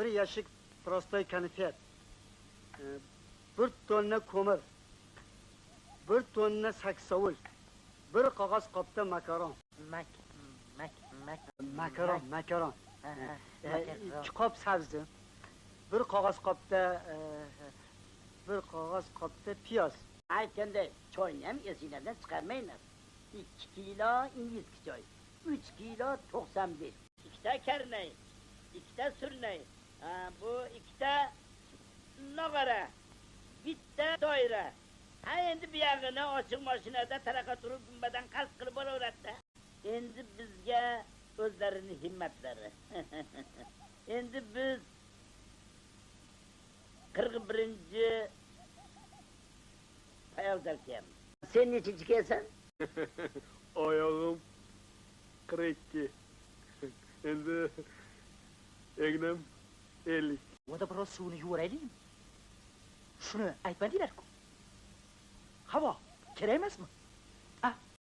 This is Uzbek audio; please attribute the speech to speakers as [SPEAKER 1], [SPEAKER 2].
[SPEAKER 1] bir yashik prostoy konfet, 1 tonna ko'mir, 1 tonna saksovul, 1 qog'oz qopda makaron. Makaron. 2 qop sabzi, 1 qog'oz qopda piyoz.
[SPEAKER 2] Aytganda choyni ham esingizdan chiqarmanglar. 2 kilo ingiski choy, 3 kilo 95, 2 ta karnay, 2 ta surnay, bu 2 ta nog'ara, 1 ta doira. Ha endi bu yog'ini ochiq mashinada taraqa turib gumbadan qalb qilib bo'laveradi. Endi bizga o'zlarini himmatlari. Endi biz 41 ayoldarkayamiz. Sen nechinchi kelsan?
[SPEAKER 3] Oyog'im 42. Endi egnam 50.
[SPEAKER 4] Oda biroz suvni yuvaraylikmi? Shuni aytmadinglar-ku. Havo, kerak emasmi?